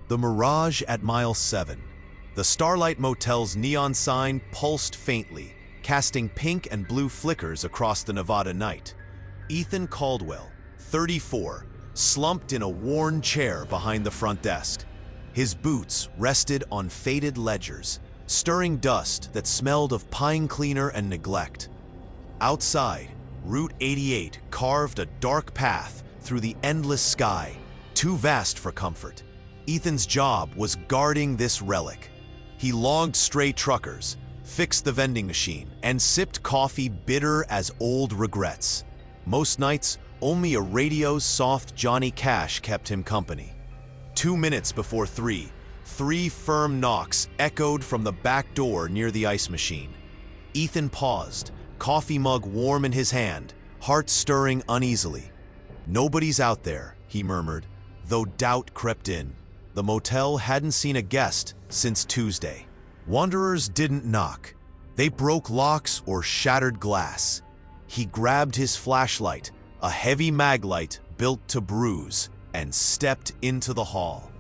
The mirage at mile 7. The Starlight Motel's neon sign pulsed faintly, casting pink and blue flickers across the Nevada night. Ethan Caldwell, 34, slumped in a worn chair behind the front desk. His boots rested on faded ledgers, stirring dust that smelled of pine cleaner and neglect. Outside, Route 88 carved a dark path through the endless sky, too vast for comfort. Ethan's job was guarding this relic. He logged stray truckers, fixed the vending machine, and sipped coffee bitter as old regrets. Most nights, only a radio's soft Johnny Cash kept him company. 2 minutes before 3, 3 firm knocks echoed from the back door near the ice machine. Ethan paused, coffee mug warm in his hand, heart stirring uneasily. "Nobody's out there," he murmured, though doubt crept in. The motel hadn't seen a guest since Tuesday. Wanderers didn't knock. They broke locks or shattered glass. He grabbed his flashlight, a heavy mag light built to bruise, and stepped into the hall.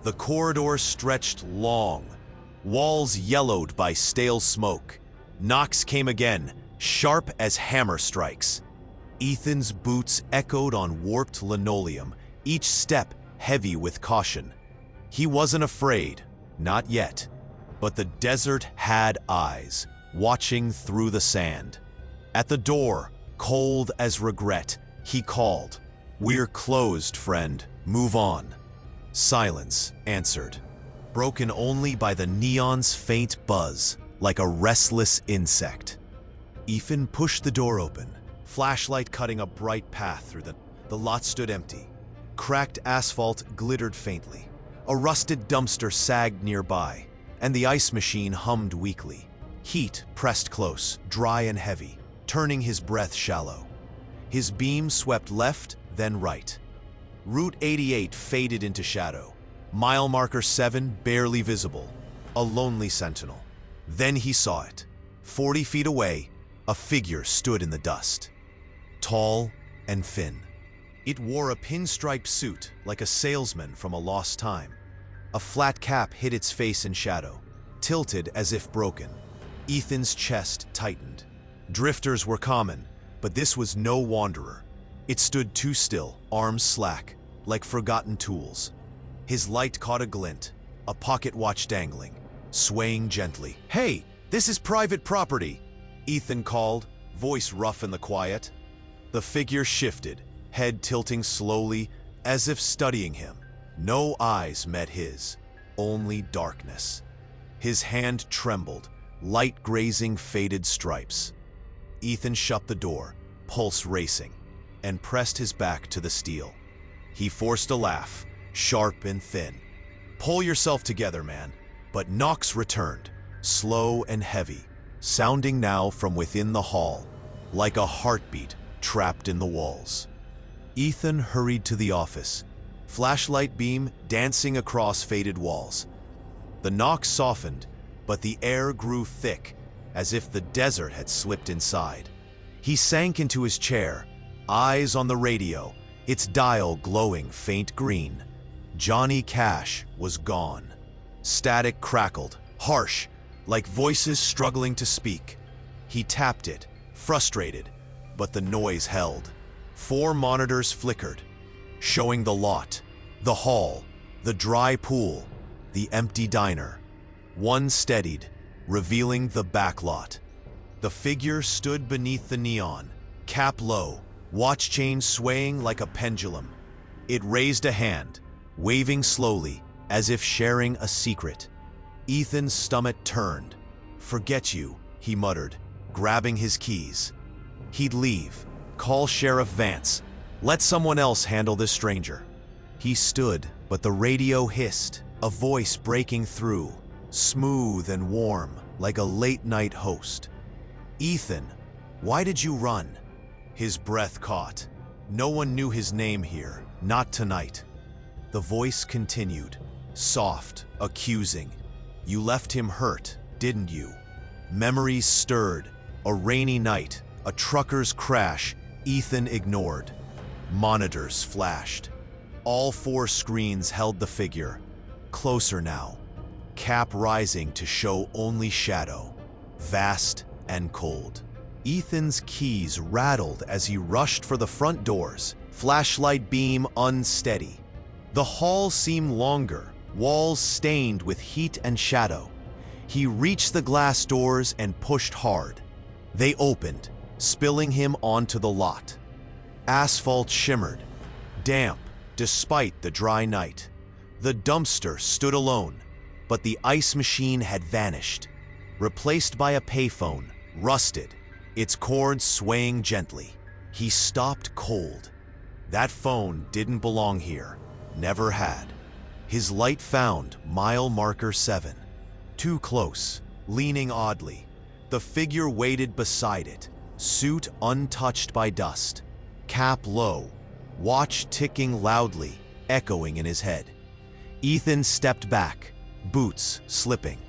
The corridor stretched long, walls yellowed by stale smoke. Knocks came again, sharp as hammer strikes. Ethan's boots echoed on warped linoleum, each step heavy with caution. He wasn't afraid, not yet, but the desert had eyes, watching through the sand. At the door, cold as regret, he called, "We're closed, friend. Move on." Silence answered, broken only by the neon's faint buzz, like a restless insect. Ethan pushed the door open, flashlight cutting a bright path through the lot stood empty. Cracked asphalt glittered faintly. A rusted dumpster sagged nearby, and the ice machine hummed weakly. Heat pressed close, dry and heavy, turning his breath shallow. His beam swept left, then right. Route 88 faded into shadow. Mile marker 7 barely visible. A lonely sentinel. Then he saw it. 40 feet away, a figure stood in the dust. Tall and thin. It wore a pinstripe suit like a salesman from a lost time. A flat cap hid its face in shadow, tilted as if broken. Ethan's chest tightened. Drifters were common, but this was no wanderer. It stood too still, arms slack, like forgotten tools. His light caught a glint, a pocket watch dangling, swaying gently. "Hey, this is private property," Ethan called, voice rough in the quiet. The figure shifted, head tilting slowly, as if studying him. No eyes met his, only darkness. His hand trembled, light grazing faded stripes. Ethan shut the door, pulse racing, and pressed his back to the steel. He forced a laugh, sharp and thin. "Pull yourself together, man." But knocks returned, slow and heavy, sounding now from within the hall, like a heartbeat trapped in the walls. Ethan hurried to the office, flashlight beam dancing across faded walls. The knock softened, but the air grew thick, as if the desert had slipped inside. He sank into his chair, eyes on the radio, its dial glowing faint green. Johnny Cash was gone. Static crackled, harsh, like voices struggling to speak. He tapped it, frustrated, but the noise held. 4 monitors flickered, showing the lot, the hall, the dry pool, the empty diner. One steadied, revealing the back lot. The figure stood beneath the neon, cap low, watch chain swaying like a pendulum. It raised a hand, waving slowly, as if sharing a secret. Ethan's stomach turned. "Forget you," he muttered, grabbing his keys. He'd leave, call Sheriff Vance, let someone else handle this stranger. He stood, but the radio hissed, a voice breaking through, smooth and warm, like a late-night host. "Ethan, why did you run?" His breath caught. No one knew his name here, not tonight. The voice continued, soft, accusing. "You left him hurt, didn't you?" Memories stirred. A rainy night, a trucker's crash, Ethan ignored. Monitors flashed. All 4 screens held the figure. Closer now, cap rising to show only shadow, vast and cold. Ethan's keys rattled as he rushed for the front doors, flashlight beam unsteady. The hall seemed longer, walls stained with heat and shadow. He reached the glass doors and pushed hard. They opened, spilling him onto the lot. Asphalt shimmered, damp despite the dry night. The dumpster stood alone, but the ice machine had vanished, replaced by a payphone, rusted, its cords swaying gently. He stopped cold. That phone didn't belong here, never had. His light found mile marker 7. Too close, leaning oddly. The figure waited beside it, suit untouched by dust. Cap low, watch ticking loudly, echoing in his head. Ethan stepped back, boots slipping.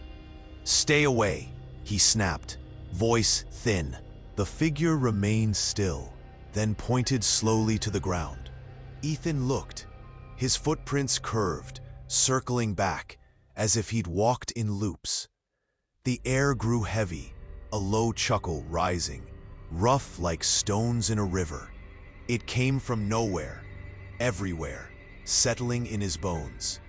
"Stay away," he snapped, voice thin. The figure remained still, then pointed slowly to the ground. Ethan looked. His footprints curved, circling back, as if he'd walked in loops. The air grew heavy, a low chuckle rising, rough like stones in a river. It came from nowhere, everywhere, settling in his bones.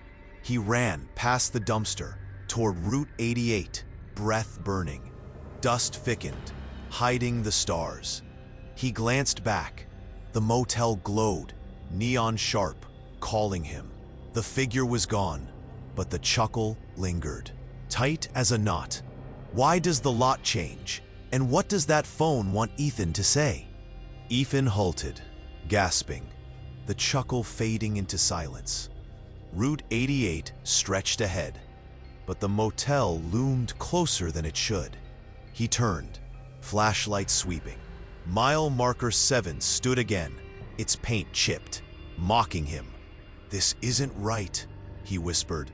He ran past the dumpster, toward Route 88, breath burning. Dust thickened, hiding the stars. He glanced back. The motel glowed, neon sharp, calling him. The figure was gone, but the chuckle lingered, tight as a knot. Why does the lot change? And what does that phone want Ethan to say? Ethan halted, gasping, the chuckle fading into silence. Route 88 stretched ahead, but the motel loomed closer than it should. He turned, flashlight sweeping. Mile marker 7 stood again, its paint chipped, mocking him. "This isn't right," he whispered,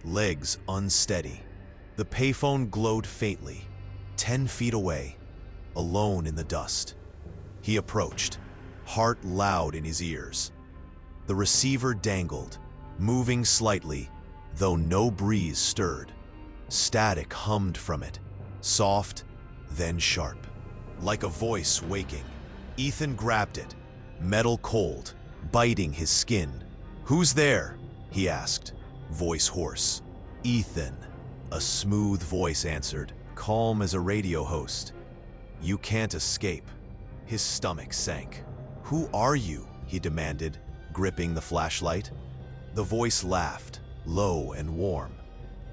legs unsteady. The payphone glowed faintly, 10 feet away, alone in the dust. He approached, heart loud in his ears. The receiver dangled, moving slightly, though no breeze stirred. Static hummed from it, soft, then sharp, like a voice waking. Ethan grabbed it, metal cold, biting his skin. "Who's there?" he asked, voice hoarse. "Ethan," a smooth voice answered, calm as a radio host. "You can't escape." His stomach sank. "Who are you?" he demanded, gripping the flashlight. The voice laughed, low and warm.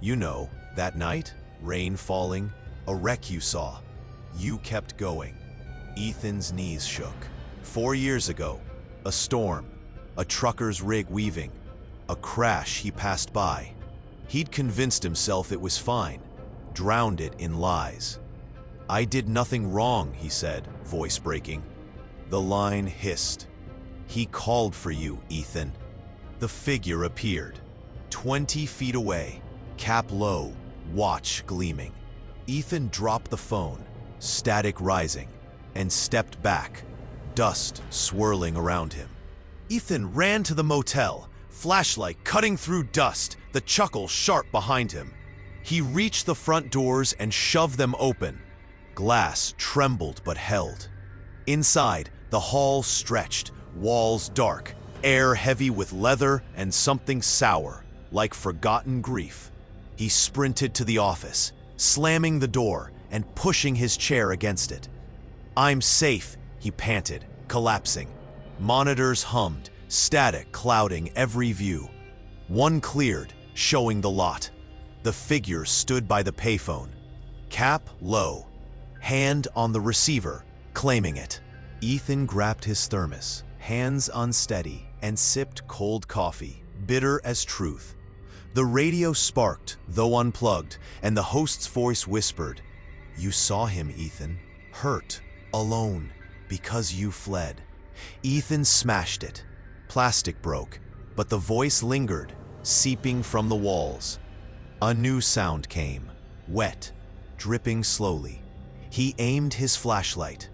"You know, that night, rain falling, a wreck you saw. You kept going." Ethan's knees shook. 4 years ago, a storm, a trucker's rig weaving, a crash he passed by. He'd convinced himself it was fine, drowned it in lies. "I did nothing wrong," he said, voice breaking. The line hissed. "He called for you, Ethan." The figure appeared, 20 feet away, cap low, watch gleaming. Ethan dropped the phone, static rising, and stepped back, dust swirling around him. Ethan ran to the motel, flashlight cutting through dust, the chuckle sharp behind him. He reached the front doors and shoved them open. Glass trembled but held. Inside, the hall stretched, walls dark, air heavy with leather and something sour, like forgotten grief. He sprinted to the office, slamming the door and pushing his chair against it. "I'm safe," he panted, collapsing. Monitors hummed, static clouding every view. One cleared, showing the lot. The figure stood by the payphone, cap low, hand on the receiver, claiming it. Ethan grabbed his thermos, hands unsteady, and sipped cold coffee, bitter as truth. The radio sparked, though unplugged, and the host's voice whispered, "You saw him, Ethan. Hurt, alone, because you fled." Ethan smashed it. Plastic broke, but the voice lingered, seeping from the walls. A new sound came, wet, dripping slowly. He aimed his flashlight.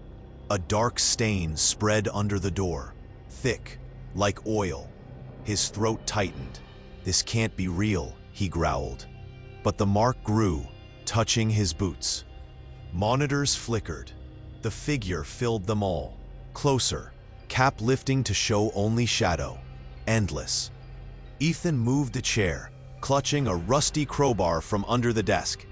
A dark stain spread under the door, thick, like oil. His throat tightened. "This can't be real," he growled. But the mark grew, touching his boots. Monitors flickered. The figure filled them all. Closer, cap lifting to show only shadow. Endless. Ethan moved a chair, clutching a rusty crowbar from under the desk.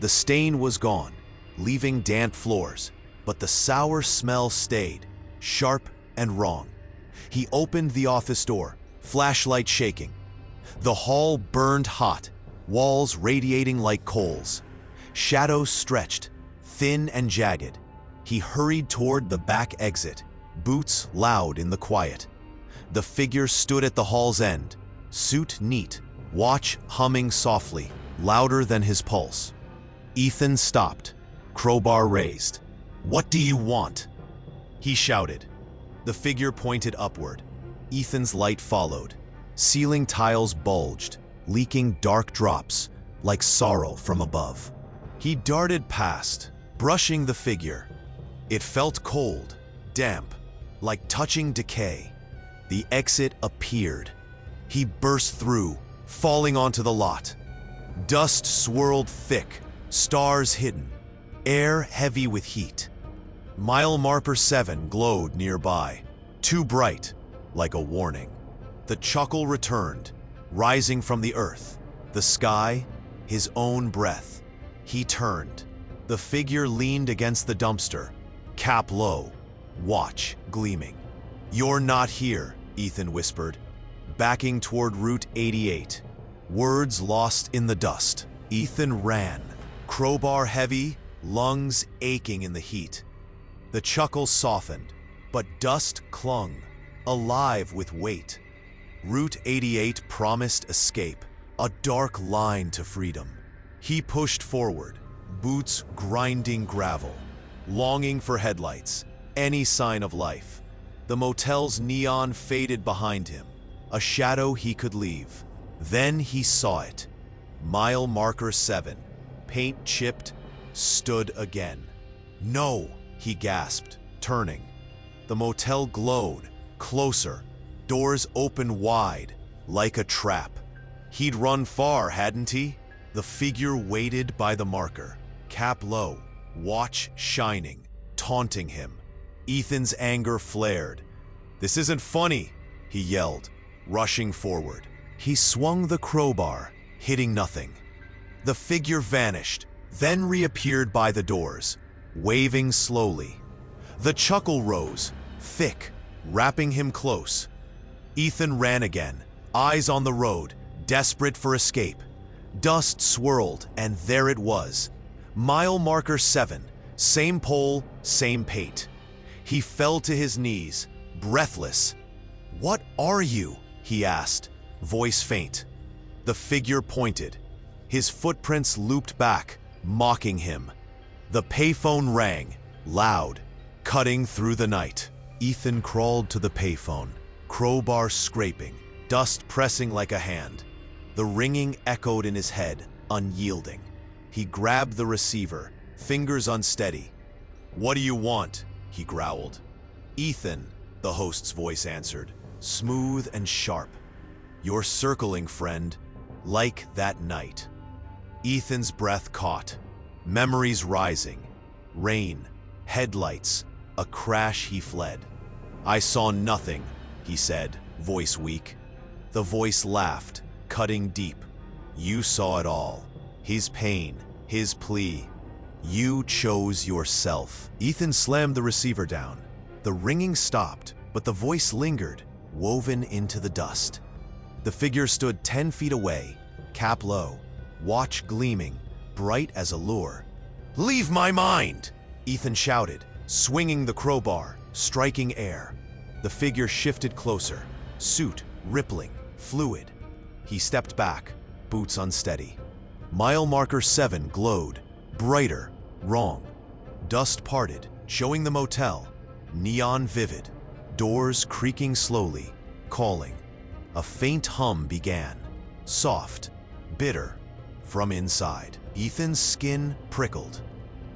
The stain was gone, leaving damp floors, but the sour smell stayed, sharp and wrong. He opened the office door, flashlight shaking. The hall burned hot, walls radiating like coals. Shadows stretched, thin and jagged. He hurried toward the back exit, boots loud in the quiet. The figure stood at the hall's end, suit neat, watch humming softly, louder than his pulse. Ethan stopped, crowbar raised. "What do you want?" he shouted. The figure pointed upward. Ethan's light followed. Ceiling tiles bulged, leaking dark drops, like sorrow from above. He darted past, brushing the figure. It felt cold, damp, like touching decay. The exit appeared. He burst through, falling onto the lot. Dust swirled thick, stars hidden, air heavy with heat. Mile marker 7 glowed nearby, too bright, like a warning. The chuckle returned, rising from the earth, the sky, his own breath. He turned. The figure leaned against the dumpster, cap low, watch gleaming. "You're not here," Ethan whispered, backing toward Route 88. Words lost in the dust. Ethan ran, crowbar heavy, lungs aching in the heat. The chuckle softened, but dust clung, alive with weight. Route 88 promised escape, a dark line to freedom. He pushed forward, boots grinding gravel, longing for headlights, any sign of life. The motel's neon faded behind him, a shadow he could leave. Then he saw it. Mile marker 7, paint chipped, stood again. "No!" he gasped, turning. The motel glowed, closer, doors open wide, like a trap. He'd run far, hadn't he? The figure waited by the marker, cap low, watch shining, taunting him. Ethan's anger flared. "This isn't funny," he yelled, rushing forward. He swung the crowbar, hitting nothing. The figure vanished, then reappeared by the doors, waving slowly. The chuckle rose, thick, wrapping him close. Ethan ran again, eyes on the road, desperate for escape. Dust swirled, and there it was. Mile marker 7, same pole, same pate. He fell to his knees, breathless. "What are you?" he asked, voice faint. The figure pointed. His footprints looped back, mocking him. The payphone rang, loud, cutting through the night. Ethan crawled to the payphone, crowbar scraping, dust pressing like a hand. The ringing echoed in his head, unyielding. He grabbed the receiver, fingers unsteady. "What do you want?" he growled. "Ethan," the host's voice answered, smooth and sharp. "You're circling, friend, like that night." Ethan's breath caught, memories rising. Rain, headlights, a crash. He fled. "I saw nothing," he said, voice weak. The voice laughed, cutting deep. "You saw it all. His pain, his plea. You chose yourself." Ethan slammed the receiver down. The ringing stopped, but the voice lingered, woven into the dust. The figure stood 10 feet away, cap low, watch gleaming, bright as a lure. "Leave my mind!" Ethan shouted, swinging the crowbar, striking air. The figure shifted closer, suit rippling, fluid. He stepped back, boots unsteady. Mile marker 7 glowed, brighter, wrong. Dust parted, showing the motel, neon vivid, doors creaking slowly, calling. A faint hum began, soft, bitter, from inside. Ethan's skin prickled.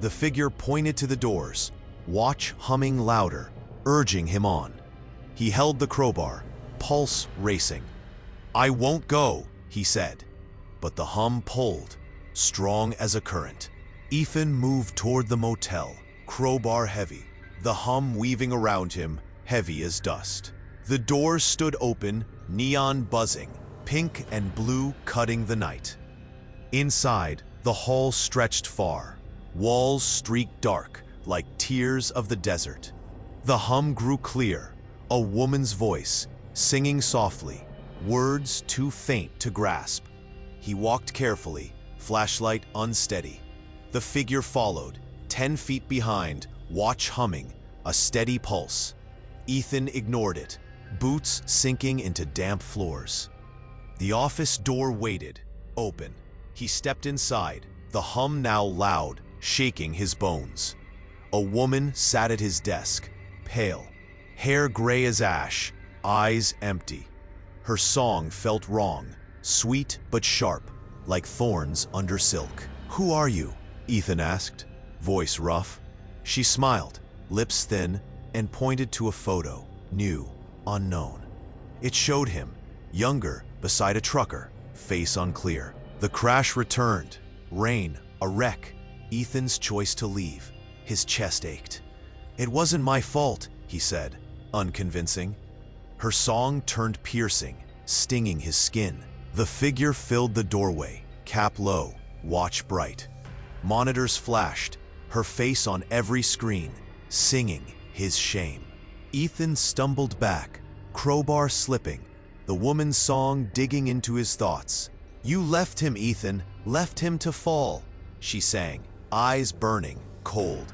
The figure pointed to the doors, watch humming louder, urging him on. He held the crowbar, pulse racing. "I won't go," he said. but the hum pulled, strong as a current. Ethan moved toward the motel, crowbar heavy, the hum weaving around him, heavy as dust. The doors stood open, neon buzzing, pink and blue cutting the night. Inside, the hall stretched far, walls streaked dark like tears of the desert. The hum grew clear, a woman's voice, singing softly, words too faint to grasp. He walked carefully, flashlight unsteady. The figure followed, 10 feet behind, watch humming, a steady pulse. Ethan ignored it, boots sinking into damp floors. The office door waited, open. He stepped inside, the hum now loud, shaking his bones. A woman sat at his desk, pale, hair gray as ash, eyes empty. Her song felt wrong, sweet but sharp, like thorns under silk. "Who are you?" Ethan asked, voice rough. She smiled, lips thin, and pointed to a photo, new, unknown. It showed him, younger, beside a trucker, face unclear. The crash returned, rain, a wreck, Ethan's choice to leave. His chest ached. "It wasn't my fault," he said, unconvincing. Her song turned piercing, stinging his skin. The figure filled the doorway, cap low, watch bright. Monitors flashed, her face on every screen, singing his shame. Ethan stumbled back, crowbar slipping, the woman's song digging into his thoughts. "You left him, Ethan, left him to fall," she sang, eyes burning, cold.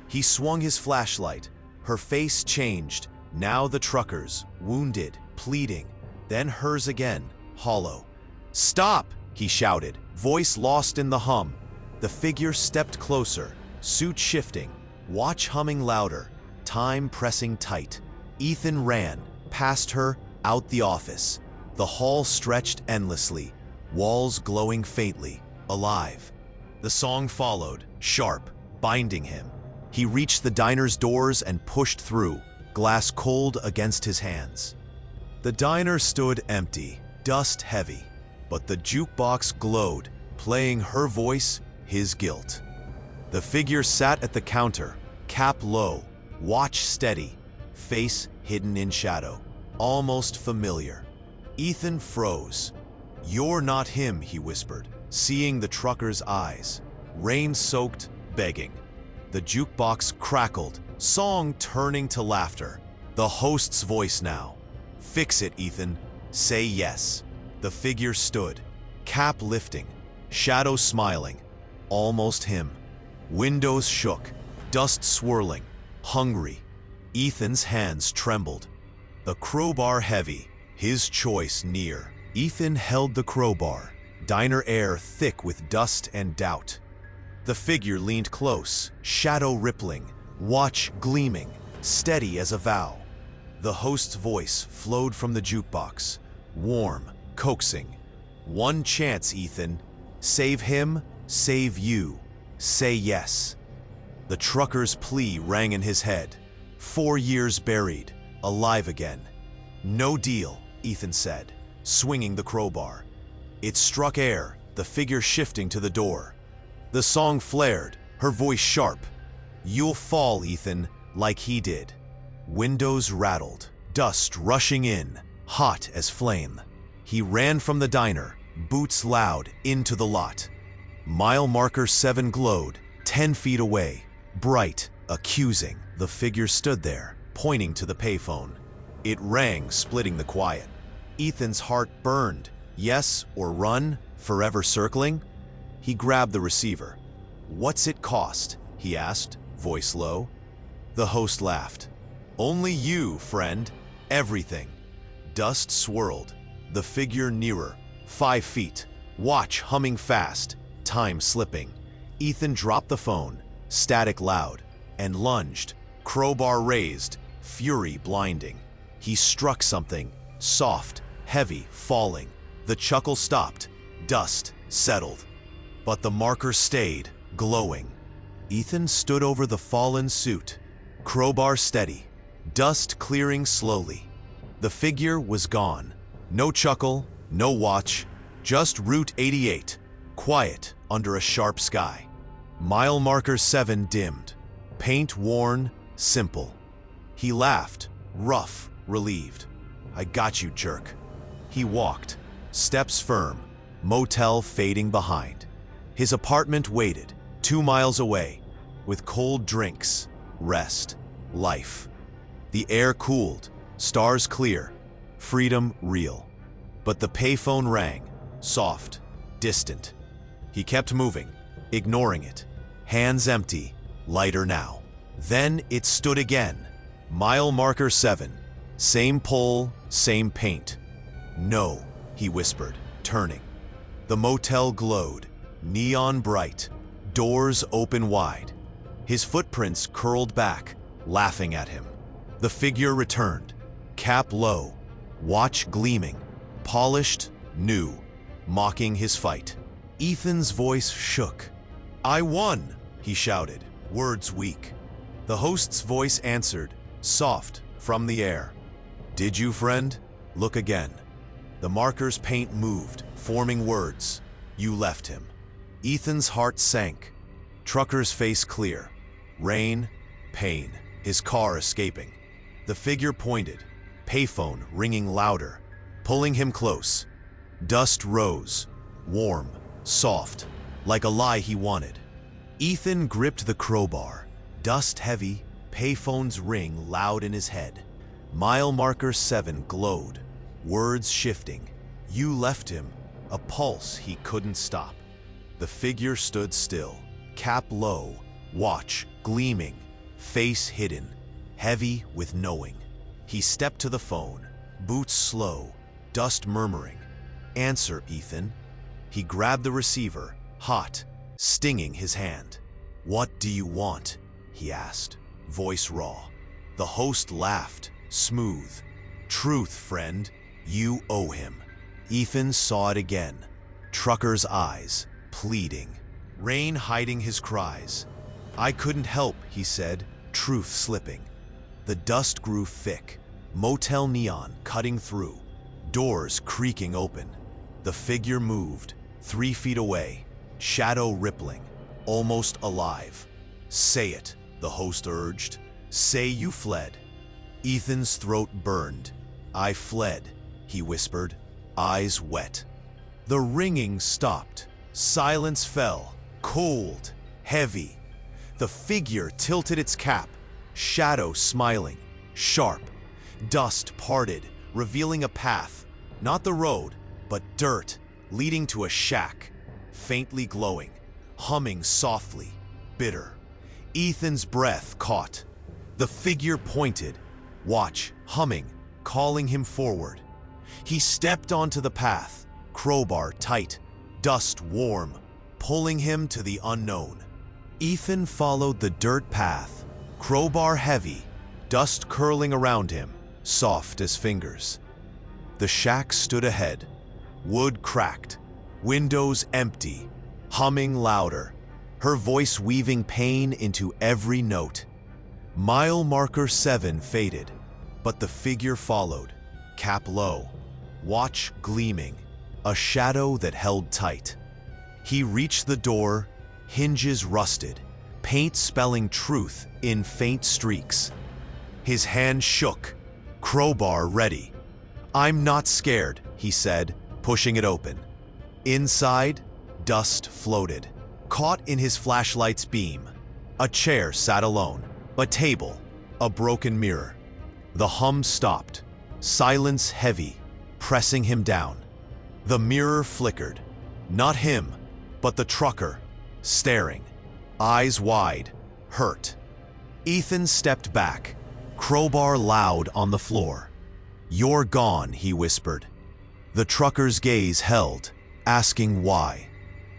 He swung his flashlight. Her face changed, now the trucker's, wounded, pleading, then hers again, hollow. "Stop!" he shouted, voice lost in the hum. The figure stepped closer, suit shifting, watch humming louder, time pressing tight. Ethan ran, past her, out the office. The hall stretched endlessly, walls glowing faintly, alive. The song followed, sharp, binding him. He reached the diner's doors and pushed through, glass cold against his hands. The diner stood empty, dust heavy, but the jukebox glowed, playing her voice, his guilt. The figure sat at the counter, cap low, watch steady, face hidden in shadow, almost familiar. Ethan froze. "You're not him," he whispered, seeing the trucker's eyes, rain-soaked, begging. The jukebox crackled, song turning to laughter. The host's voice now. "Fix it, Ethan. Say yes." The figure stood, cap lifting, shadow smiling, almost him. Windows shook, dust swirling, hungry. Ethan's hands trembled. The crowbar heavy, his choice near. Ethan held the crowbar, diner air thick with dust and doubt. The figure leaned close, shadow rippling, watch gleaming, steady as a vow. The host's voice flowed from the jukebox, warm, coaxing. "One chance, Ethan. Save him, save you. Say yes." The trucker's plea rang in his head. 4 years buried, alive again. "No deal," Ethan said, swinging the crowbar. It struck air, the figure shifting to the door. The song flared, her voice sharp. "You'll fall, Ethan, like he did." Windows rattled, dust rushing in, hot as flame. He ran from the diner, boots loud, into the lot. Mile marker 7 glowed, 10 feet away, bright, accusing. The figure stood there, pointing to the payphone. It rang, splitting the quiet. Ethan's heart burned. Yes or run, forever circling? He grabbed the receiver. "What's it cost?" he asked, voice low. The host laughed. "Only you, friend. Everything." Dust swirled. The figure nearer, 5 feet. Watch humming fast, time slipping. Ethan dropped the phone, static loud, and lunged, crowbar raised, fury blinding. He struck something, soft, heavy, falling. The chuckle stopped, dust settled. But the marker stayed, glowing. Ethan stood over the fallen suit, crowbar steady, dust clearing slowly. The figure was gone. No chuckle, no watch, Just Route 88, quiet under a sharp sky. Mile marker 7 dimmed. Paint worn, simple. He laughed, rough, relieved. I got you, jerk. He walked, steps firm, motel fading behind. His apartment waited, 2 miles away, with cold drinks, rest, life. The air cooled, stars clear, freedom real. But the payphone rang, soft, distant. He kept moving, ignoring it, hands empty, lighter now. Then it stood again. Mile marker 7, same pole, same paint. No, he whispered, turning. The motel glowed, neon bright, doors open wide. His footprints curled back, laughing at him. The figure returned, cap low, watch gleaming, polished, new, mocking his fight. Ethan's voice shook. I won, he shouted, words weak. The host's voice answered, soft, from the air. Did you, friend? Look again. The marker's paint moved, forming words. You left him. Ethan's heart sank. Trucker's face clear. Rain, pain, his car escaping. The figure pointed, payphone ringing louder, pulling him close. Dust rose, warm, soft, like a lie he wanted. Ethan gripped the crowbar, dust heavy, payphone's ring loud in his head. Mile marker 7 glowed, words shifting. You left him, a pulse he couldn't stop. The figure stood still, cap low, watch gleaming, face hidden, heavy with knowing. He stepped to the phone, boots slow, dust murmuring. Answer, Ethan. He grabbed the receiver, hot, stinging his hand. What do you want? He asked, voice raw. The host laughed, smooth. Truth, friend, you owe him. Ethan saw it again. Trucker's eyes, pleading. Rain hiding his cries. I couldn't help, he said, truth slipping. The dust grew thick, motel neon cutting through, doors creaking open. The figure moved, 3 feet away, shadow rippling, almost alive. Say it, the host urged. Say you fled. Ethan's throat burned. I fled, he whispered, eyes wet. The ringing stopped. Silence fell, cold, heavy. The figure tilted its cap, shadow smiling, sharp. Dust parted, revealing a path, not the road, but dirt, leading to a shack, faintly glowing, humming softly, bitter. Ethan's breath caught. The figure pointed, watch, humming, calling him forward. He stepped onto the path, crowbar tight, dust warm, pulling him to the unknown. Ethan followed the dirt path, crowbar heavy, dust curling around him, soft as fingers. The shack stood ahead, wood cracked, windows empty, humming louder, her voice weaving pain into every note. Mile marker 7 faded, but the figure followed, cap low, watch gleaming, a shadow that held tight. He reached the door, hinges rusted, paint spelling truth in faint streaks. His hand shook, crowbar ready. I'm not scared, he said, pushing it open. Inside, dust floated, caught in his flashlight's beam. A chair sat alone, a table, a broken mirror. The hum stopped, silence heavy, pressing him down. The mirror flickered, not him, but the trucker, staring, eyes wide, hurt. Ethan stepped back, crowbar loud on the floor. You're gone, he whispered. The trucker's gaze held, asking why.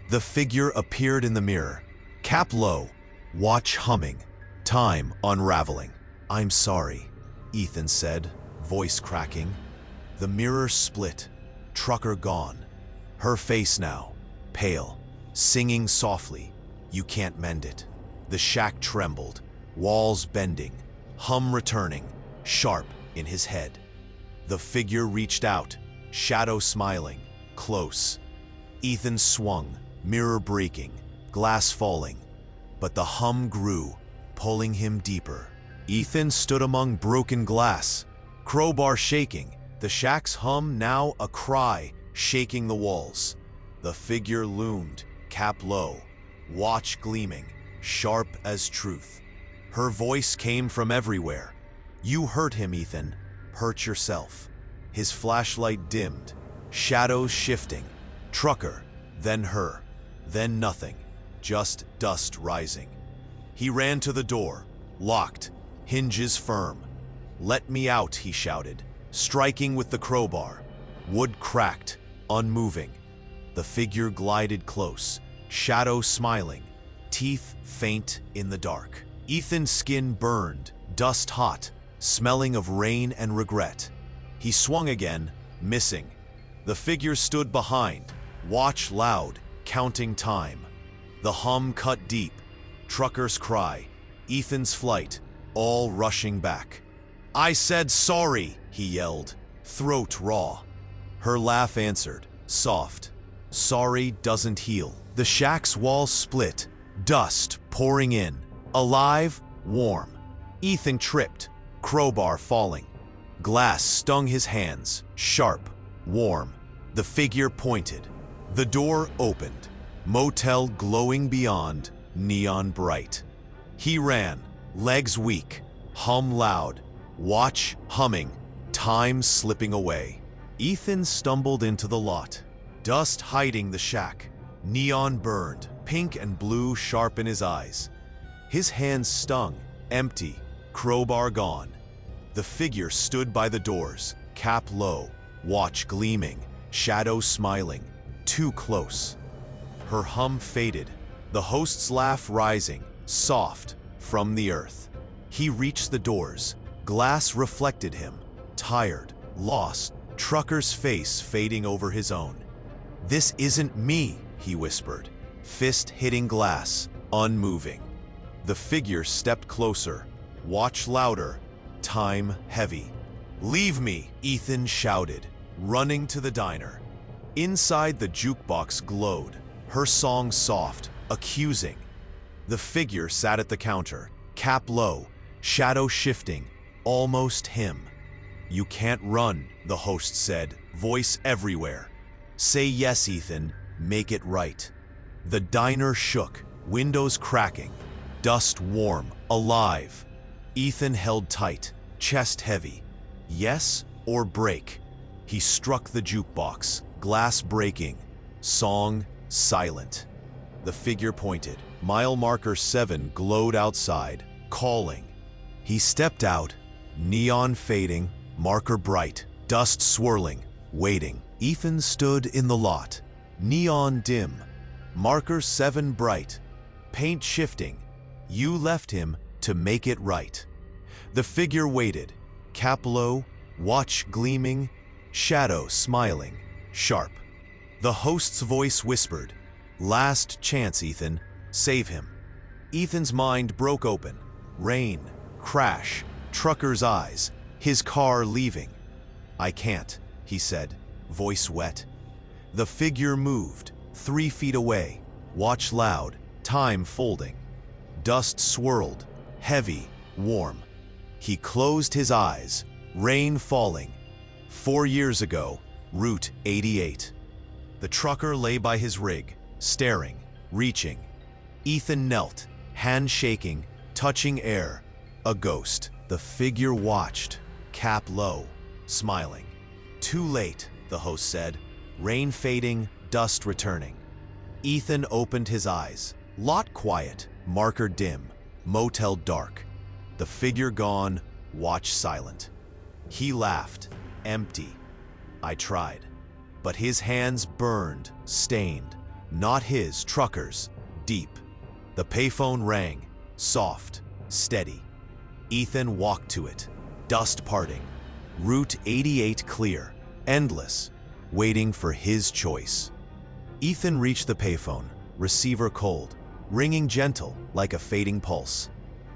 The figure appeared in the mirror, cap low, watch humming, time unraveling. I'm sorry, Ethan said, voice cracking. The mirror split, trucker gone. Her face now, pale, singing softly, you can't mend it. The shack trembled, walls bending, hum returning, sharp in his head. The figure reached out, shadow smiling, close, Ethan swung, mirror breaking, glass falling. But the hum grew, pulling him deeper. Ethan stood among broken glass, crowbar shaking, the shack's hum now a cry shaking the walls. The figure loomed, cap low, watch gleaming, sharp as truth. Her voice came from everywhere. You hurt him, Ethan. Hurt yourself. His flashlight dimmed, shadows shifting. Trucker, then her, then nothing, just dust rising. He ran to the door, locked, hinges firm. Let me out, he shouted, striking with the crowbar. Wood cracked, unmoving. The figure glided close, shadow smiling, teeth faint in the dark. Ethan's skin burned, dust hot, smelling of rain and regret. He swung again, missing. The figure stood behind, watch loud, counting time. The hum cut deep, trucker's cry, Ethan's flight, all rushing back. I said sorry, he yelled, throat raw. Her laugh answered, soft. Sorry doesn't heal. The shack's walls split, dust pouring in. Alive, warm. Ethan tripped, crowbar falling. Glass stung his hands, sharp, warm. The figure pointed. The door opened. Motel glowing beyond, neon bright. He ran, legs weak, hum loud, watch humming, time slipping away. Ethan stumbled into the lot, dust hiding the shack. Neon burned, pink and blue sharp in his eyes. His hands stung, empty, crowbar gone. The figure stood by the doors, cap low, watch gleaming, shadow smiling, too close. Her hum faded, the host's laugh rising, soft, from the earth. He reached the doors, glass reflected him, tired, lost, trucker's face fading over his own. This isn't me, he whispered, fist hitting glass, unmoving. The figure stepped closer, watch louder, time heavy. Leave me, Ethan shouted, running to the diner. Inside the jukebox glowed, her song soft, accusing. The figure sat at the counter, cap low, shadow shifting, almost him. You can't run, the host said, voice everywhere. Say yes, Ethan, make it right. The diner shook, windows cracking, dust warm, alive. Ethan held tight, chest heavy. Yes or break? He struck the jukebox, glass breaking, song silent. The figure pointed. Mile marker 7 glowed outside, calling. He stepped out, neon fading, marker bright, dust swirling, waiting. Ethan stood in the lot, neon dim, marker 7 bright, paint shifting. You left him to make it right. The figure waited, cap low, watch gleaming, shadow smiling, sharp. The host's voice whispered, last chance, Ethan, save him. Ethan's mind broke open, rain, crash, trucker's eyes, his car leaving. I can't, he said, voice wet. The figure moved, 3 feet away, watch loud, time folding. Dust swirled, heavy, warm. He closed his eyes, rain falling. 4 years ago, Route 88. The trucker lay by his rig, staring, reaching. Ethan knelt, hand shaking, touching air. A ghost. The figure watched, cap low, smiling. Too late, the host said, rain fading, dust returning. Ethan opened his eyes, lot quiet, marker dim, motel dark. The figure gone, watch silent. He laughed, empty. I tried, but his hands burned, stained, not his, trucker's, deep. The payphone rang, soft, steady. Ethan walked to it, dust parting. Route 88 clear, endless, waiting for his choice. Ethan reached the payphone, receiver cold, ringing gentle like a fading pulse.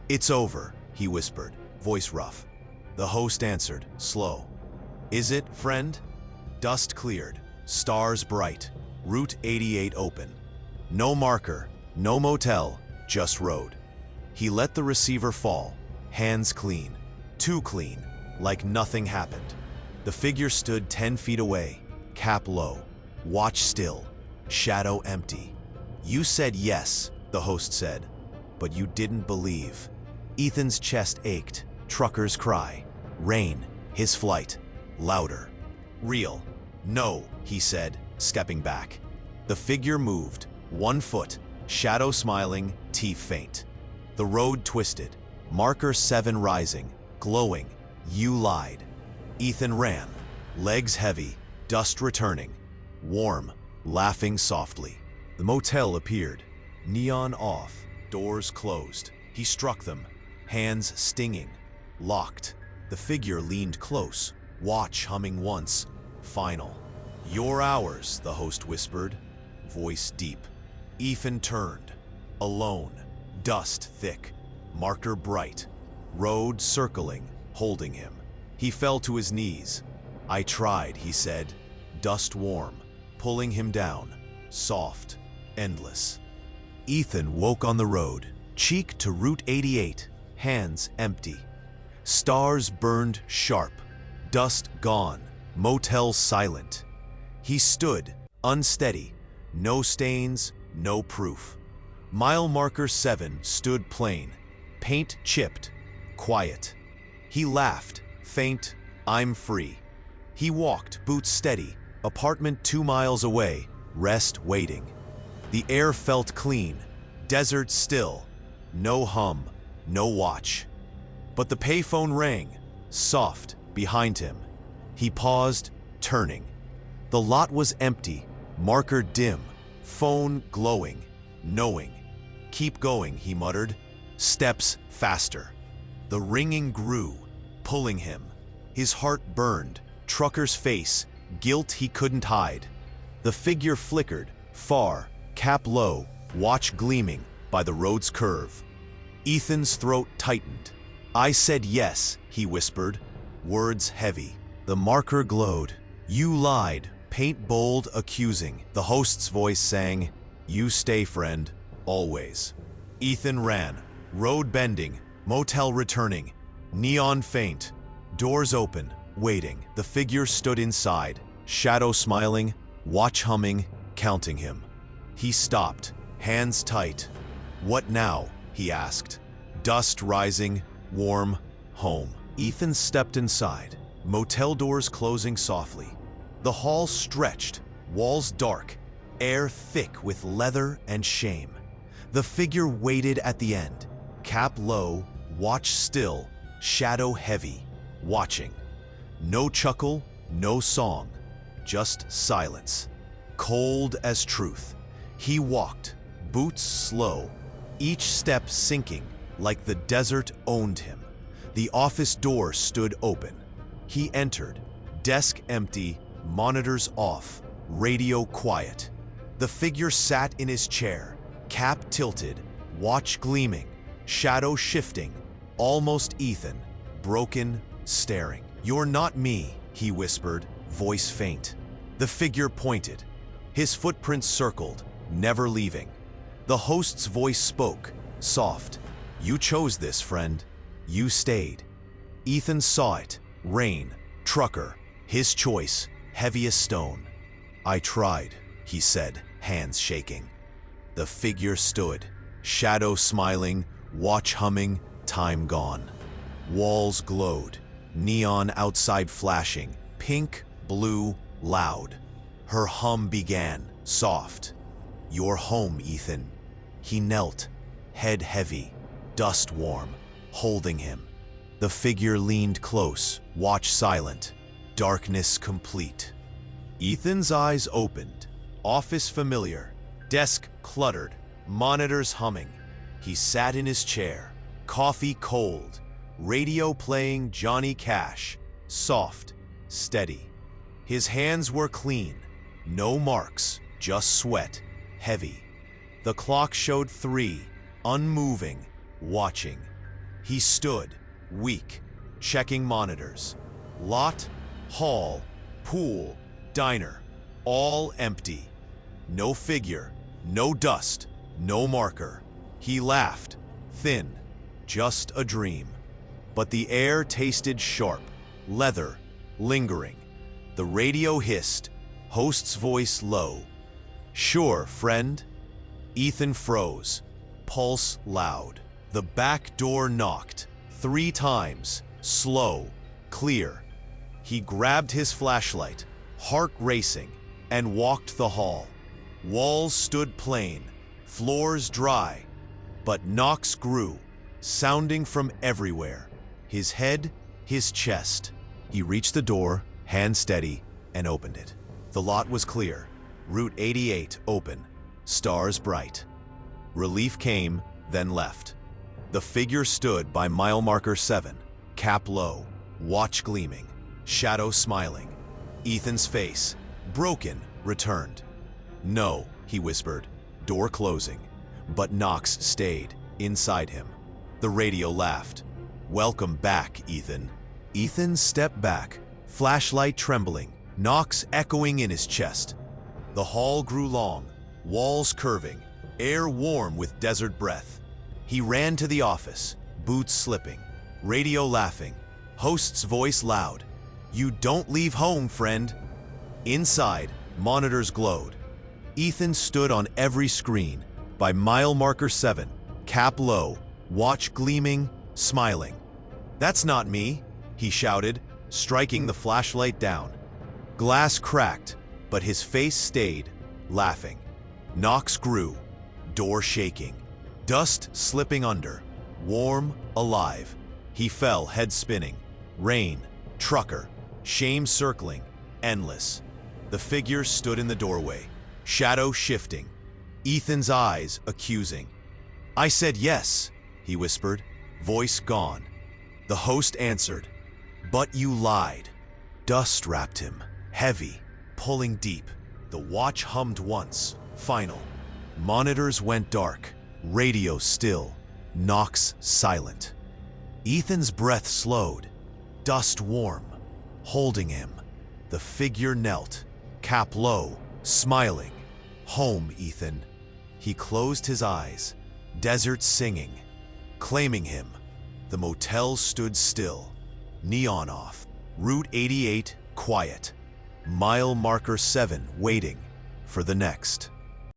It's over, he whispered, voice rough. The host answered, slow. Is it, friend? Dust cleared, stars bright. Route 88 open. No marker, no motel, just road. He let the receiver fall, hands clean, too clean, like nothing happened. The figure stood 10 feet away, cap low, watch still, shadow empty. You said yes, the host said, but you didn't believe. Ethan's chest ached, trucker's cry, rain, his flight, louder. Real. No, he said, stepping back. The figure moved, 1 foot, shadow smiling, teeth faint. The road twisted, marker 7 rising, glowing. You lied. Ethan ran, legs heavy, dust returning, warm, laughing softly. The motel appeared, neon off, doors closed. He struck them, hands stinging, locked. The figure leaned close, watch humming once, final. You're ours, the host whispered, voice deep. Ethan turned, alone, dust thick, marker bright, road circling, holding him. He fell to his knees. I tried, he said, dust warm, pulling him down, soft, endless. Ethan woke on the road, cheek to Route 88, hands empty. Stars burned sharp, dust gone, motel silent. He stood, unsteady, no stains, no proof. Mile marker 7 stood plain, paint chipped, quiet. He laughed, faint, I'm free. He walked, boots steady, apartment 2 miles away, rest waiting. The air felt clean, desert still, no hum, no watch. But the payphone rang, soft, behind him. He paused, turning. The lot was empty, marker dim, phone glowing, knowing. Keep going, he muttered, steps faster. The ringing grew, pulling him. His heart burned, trucker's face, guilt he couldn't hide. The figure flickered, far, cap low, watch gleaming by the road's curve. Ethan's throat tightened. I said yes, he whispered, words heavy. The marker glowed. You lied, paint bold, accusing. The host's voice sang, you stay, friend, always. Ethan ran, road bending, motel returning, neon faint, doors open, waiting. The figure stood inside, shadow smiling, watch humming, counting him. He stopped, hands tight. What now? He asked. Dust rising, warm, home. Ethan stepped inside, motel doors closing softly. The hall stretched, walls dark, air thick with leather and shame. The figure waited at the end, cap low, watch still, shadow heavy, watching. No chuckle, no song, just silence. Cold as truth. He walked, boots slow, each step sinking like the desert owned him. The office door stood open. He entered, desk empty, monitors off, radio quiet. The figure sat in his chair, cap tilted, watch gleaming, shadow shifting, almost Ethan, broken, staring. You're not me, he whispered, voice faint. The figure pointed. His footprints circled, never leaving. The host's voice spoke, soft. You chose this, friend. You stayed. Ethan saw it. Rain, trucker, his choice, heavy as stone. I tried, he said, hands shaking. The figure stood, shadow smiling, watch humming, time gone. Walls glowed, neon outside flashing, pink, blue, loud. Her hum began, soft. You're home, Ethan. He knelt, head heavy, dust warm, holding him. The figure leaned close, watch silent, darkness complete. Ethan's eyes opened, office familiar, desk cluttered, monitors humming. He sat in his chair, coffee cold, radio playing Johnny Cash, soft, steady. His hands were clean, no marks, just sweat, heavy. The clock showed 3, unmoving, watching. He stood, weak, checking monitors. Lot, hall, pool, diner, all empty. No figure, no dust, no marker. He laughed, thin, just a dream. But the air tasted sharp, leather, lingering. The radio hissed, host's voice low. "Sure, friend." Ethan froze, pulse loud. The back door knocked, 3 times, slow, clear. He grabbed his flashlight, heart racing, and walked the hall. Walls stood plain, floors dry, but knocks grew, sounding from everywhere. His head, his chest. He reached the door, hand steady, and opened it. The lot was clear. Route 88 open, stars bright. Relief came, then left. The figure stood by mile marker 7, cap low, watch gleaming, shadow smiling. Ethan's face, broken, returned. "No," he whispered, door closing. But Knox stayed, inside him. The radio laughed. "Welcome back, Ethan." Ethan stepped back, flashlight trembling, Knox echoing in his chest. The hall grew long, walls curving, air warm with desert breath. He ran to the office, boots slipping, radio laughing, host's voice loud. "You don't leave home, friend." Inside, monitors glowed. Ethan stood on every screen, by mile marker 7, cap low, watch gleaming, smiling. "That's not me," he shouted, striking the flashlight down. Glass cracked, but his face stayed, laughing. Knocks grew, door shaking, dust slipping under, warm, alive. He fell, head spinning. Rain, trucker, shame circling, endless. The figure stood in the doorway, shadow shifting. Ethan's eyes accusing. "I said yes," he whispered, voice gone. The host answered, "But you lied." Dust wrapped him, heavy, pulling deep. The watch hummed once, final. Monitors went dark, radio still, Knox silent. Ethan's breath slowed, dust warm, holding him. The figure knelt, cap low, smiling. "Home, Ethan." He closed his eyes, desert singing, claiming him. The motel stood still, neon off. Route 88 quiet. Mile marker 7 waiting for the next.